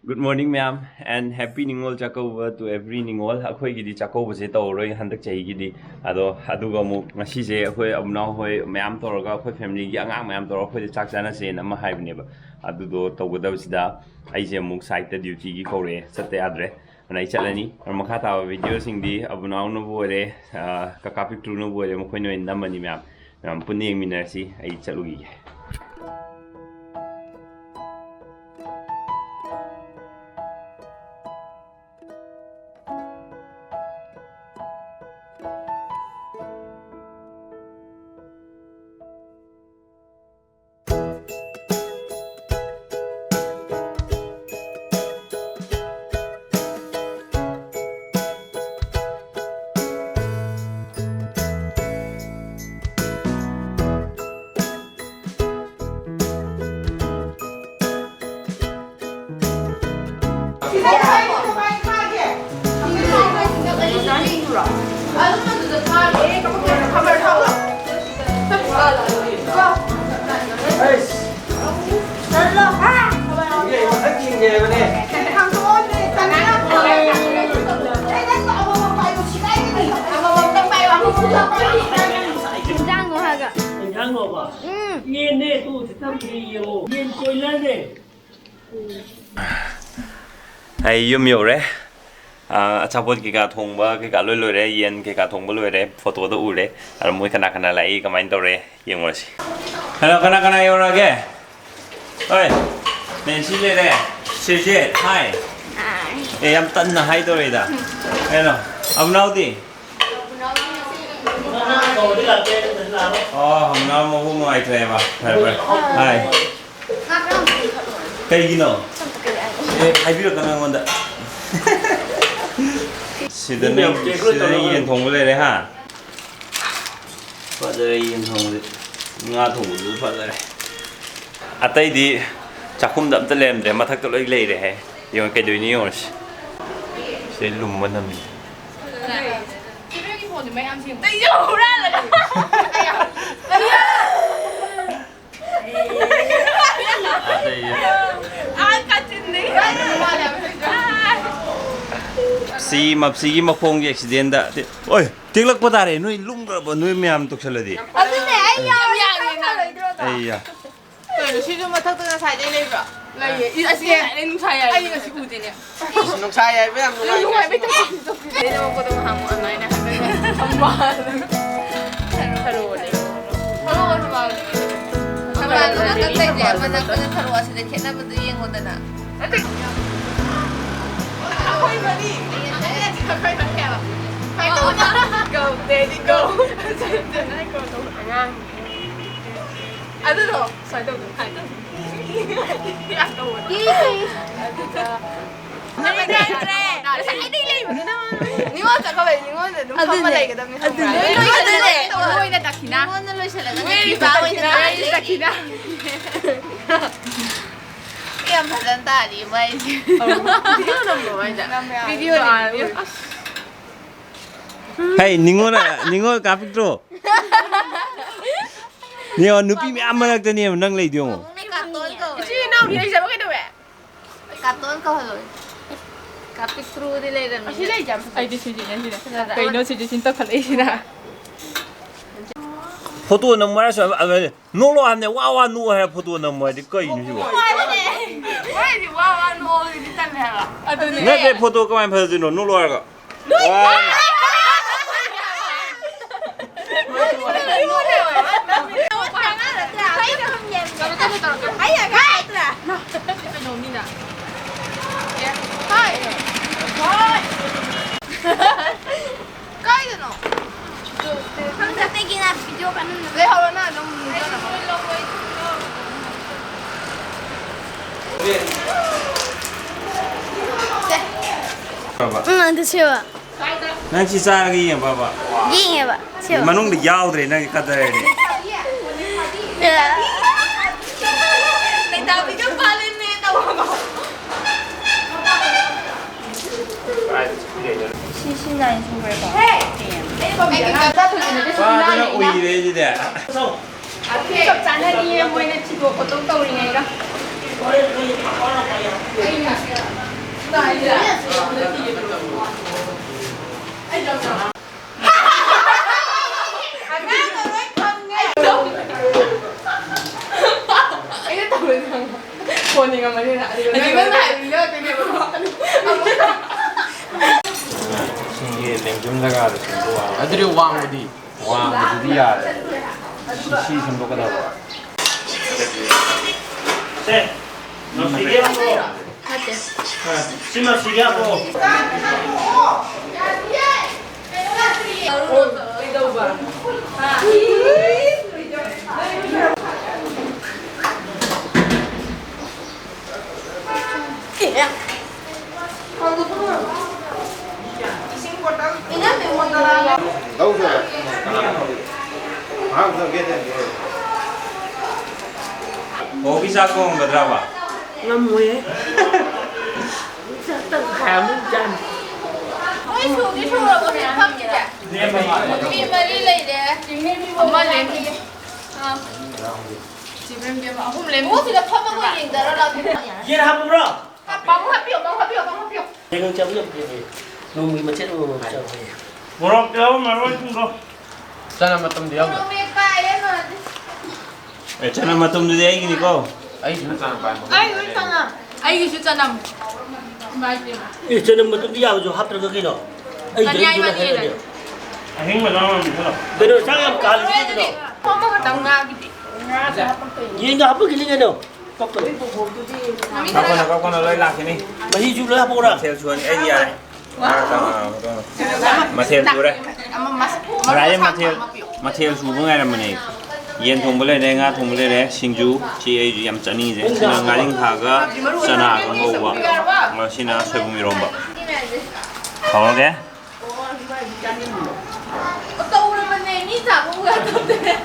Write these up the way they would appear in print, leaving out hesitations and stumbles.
Good morning, ma'am, and happy Ningol Chakouba to every Ningol. Akoi gidi Chakouba se tawroi handak chai gidi ado aduga mu ngasi se akoi amnau hoi ma'am tawraga akoi family gi angang ma'am tawra akoi chak chana se na ma haibneba adudo tawgadabsida aise amuk site duty gi kore chatte adre anai chalani or makha ta video sing di abnau no bore kaka picture no bore mo khoi no namani ma'am punni minasi ai chalugi Hey, yum yo re. Achapot kika thongba kika loi re yen kika thongba loi re photo do ure ar moi kana lai kamain to re yengorasi. Hello kana yora ge. Oi. Nancy le re. Sije hi. Hi. Eh yam tan na hai to re da. Hello. Amnau di. Oh, amnau mo hu mai thre ba. Hi. Kai gino. Eh, hai biro kana ngonda. Sidani yen thongba le re ha. Fadare yen thongba nga thongba du fadare. Atai di chakhum dam ta lem de mathak to loi le re he. Yong kai doi ni yong. Se lum man nam. Cái bộ thì mấy em xem. Tự dụ ra là. Si mapsi ma khong gi accident da oi tiklak pata re noi lum ga ba noi myam tok chaladi adune ai ya ai ya to shi ma thak ta sai dai lebra lai yi asi ai nung sai ai ga si ute ne nung sai ai ba nung ai ba ta dai na ko to ha mo anai na amma tharo ne tharo ba amma no na ta je ma na ko tharo asi de khena ba du yeng hodana koi mani koi ma kya hai to go daddy go sai ko to ngang adu do sai to hai to ya to na ba dai tre sai đi lên mà nó ni mo ta ko ba ni mo de no ko ma lai ga da mi adu no ina takina no lo se la ga ni ba ina takina em phải lên ta đi vậy video đâu rồi video này hey Ningol ka picture ni on nupi mi amanak ta ni nang lei diong chứ nào đi đây sao cái đâu vậy cartoon câu rồi ka picture đi lên rồi đây jam ai đi chơi gì nhá cái nó chơi chính tao phải lấy ra photo number so no lo am ne wa no ha photo number di kai ni jo why di wa no di tan ha ne de photo ka mai pha no no lo ga cái gì nó không thể tay kia là video bạn lấy hậu nó nó Nanti siapa? Nanti saya lagi yang bapa. Gini pak, siapa? Manung di jauh dari nanti kata ini. Này tao bị cái pha lên nè tao không. 신신한 선물 봐. Hey, em cảm giác thực hiện cái Wah, itu nak ui deh jadi. chụp chán là đi em mới nên chỉ buộc có tông tàu này ngay đó. 이건 다 이거 되게 이게 냉정자가 좋아. 애들이 왕어디. 와, 드디어 시시 전복하다. 네. 너 시계 하고. 심어 시계 하고. 고기 잡고 온 거더라고. 뭐해? 감은 짠. Ôi xuống đi xuống rồi con này không vậy ạ? Vì mà đi lấy để 엄마 lấy 지금 이제 막 홈 레몬 옷이 다 퍼먹고 있는데 라 얘는 한번 불어. 빵 합병 내가 잡으려 그래. 너무 이만 채로 잡아. 뭐라 뼈 말로 준 거. Sana matam diyaw. Nó mê cay đấy mà 괜찮아, 맛좀 주지 애기니까. Ay, sana pa mo. Ai cái 주잖아 맛있지 이 저는 뭐좀 디야죠 합들 거기는. 아이 아니야, 저기 이만이 해야 돼. 행만 나오면 불어. 내가 상암 가르치기도. 퍼먹을 당나기지 얘는 합을 길리게요. 꺾어. Các con nó lấy lạc thế này. mà hi chú lấy hấp ra. Theo chuồn ấy gì à? Mà theo chú đây. Ra mà theo chú có ngay là mình này. Yên thùng bữa đây ngã thùng bữa đây sinh chú chị ấy gì em chán đi thế. Xin ngã linh thả cái sana cũng ngầu quá. Mà xin ngã xoay bún mì rồng bạc. Khó cái. 또 오르면 내 미사 뭔가 떴대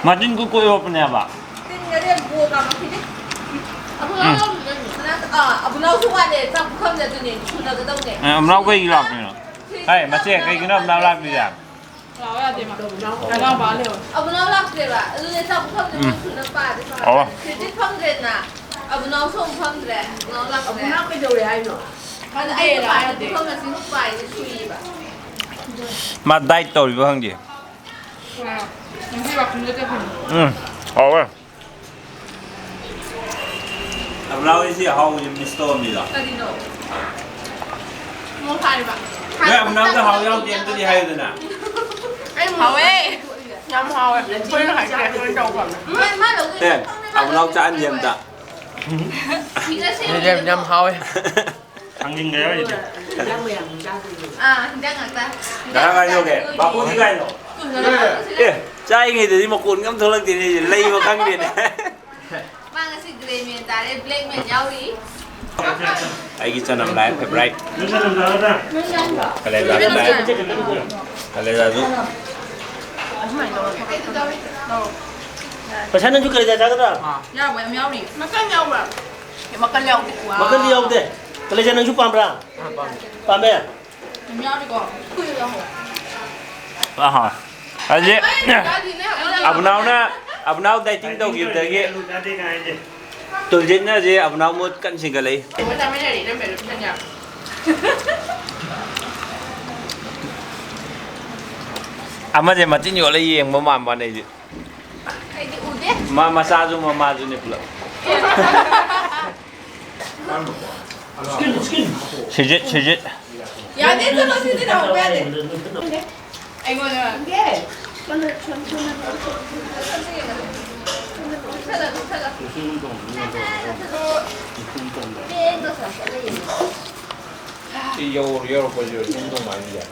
Mà chính cứ coi hộp này bà. 띵가리 뭐가 막히지? 아부나우 송아네 딱 북한데 두니 출나도 동네 Ông nào quay lạc này. Đây, mà xe cái nó nào lạc đi ra. 나와야 돼 막. 내가 말해요. 아부나우 락데라. 눈에 딱 북한데 출나 빠지. 그지 펑드랬나? 아부나우 송 펑드래. 아부나우 락데. 아부나우 cái điều này nó. Mà ai là 북한에 xin phải suy bà. Mà đây tội với hăng gì? Ông nào đi xe hậu thì mình store đi rồi. 뭐 파리 봐. Vậy ông nào cái hậu giao tiền tôi đi hay rồi nè. Em hậu nhắm hậu tôi nó hay kẹt tôi đầu còn. Thế, ông nào cho ăn nhiều ta. Ni dem nyam haw. 당긴 거야 이제. 아, 긴장 났다. Đã ngay kìa, bà cô đi ngay rồi. Trai người thì một cuốn ngắm thôi lần thì lây vào căng điện. Mang cái xịt gray miền ta đây black miền nhau đi. Ai cái chân nằm lại favorite. 눈사람 나가자. Cái này là cái này. Cái này là giúp. phải sáng chú cười ra sao đó. 야, 뭐야, nhau đi. Mà cân nhau mà. Mà cân nhau đi quá. mà cái đi ông thế. cái này sáng chú pam ra. Pam bé. nhau đi con. À hả? À gì? Abu nào đây tính đâu kịp tới kia. Tôi diễn là gì? Abu nào muốn cân xin cái lấy. Ama je mati ni oleh yang mama mana je. Mama saju ni pula. Sejit. 야, 내 떨어지더라고 빼야 돼. 아이고, 네. Thì dầu có dầu không có mạnh vậy.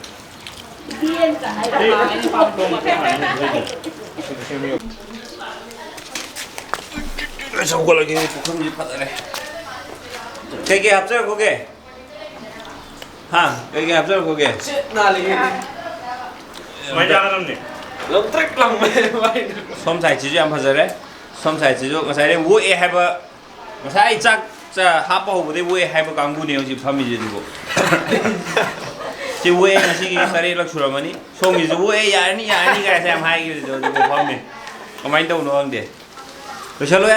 Sao qua lagi bukan di pat ada. Kaya hấp dẫn cô kìa. Ha, kaya hấp dẫn cô kìa. 많이 나가는데. Lông trách lòng mày. Xóm xài chỉ cho em phải rồi đấy. Xóm xài chỉ cho cái xài đấy vui hay bơ. Cái xài chắc 자 하바오보다 왜 해버 강구네요 지금 밤이지 이거. 지금 왜 시기 살이라 출어머니 송이지 왜 야니가 샘 하이기 저 밤에. 가만히 đâu nó để. Rồi chờ lo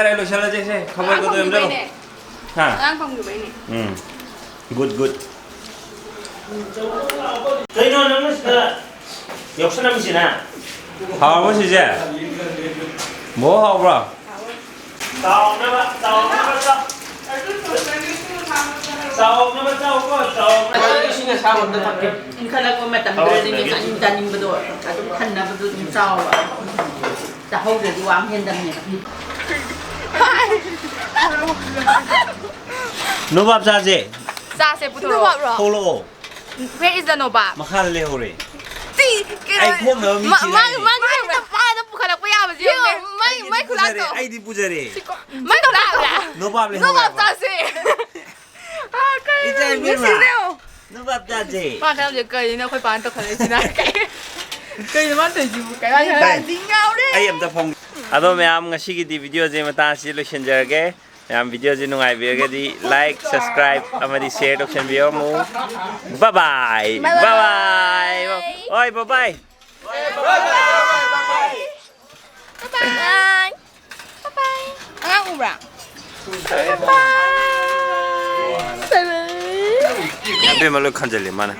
chơi không phải có tôi đâu. Ha. đang phòng ngủ bên này. Good. 저희 너는 역사남이시나? 하고 시제. 뭐 하고 봐. 나오나 봐. Sao nó sao có sao. 이신의 사원도 밖에. 인칼라고 맞담들더니 잔님 버도 아주 한나버도 좀 싸워. 자 호들이 왕 현담니. 노밥 사제. 싸세부터. 홀로. Where is the nobab? 마칼 레오레. Ai không ngờ mình chỉ mang nó bukan aku ya apa sih? Mai kulato. Ai đi pujare. Mai kulato ya. 노밥 레. Nobab 싸세. Ah, kayak Itu yang gitu. 노밥 사제. Ba cái gì cười nó khôi bán tôi khởi xin ai cái. Cười nó tự chịu cái này tiếng ngao đấy. Ai em ta phong. Ado mayam ngasigidi video je mata si lo shenjarage. Mayam video je nungai bigadi like, subscribe, amadi share option bio mo. Bye bye. Bye bye. Oi bye bye. Bye. Ang ubra. Bye. Bye. Abe malu khanjali mana.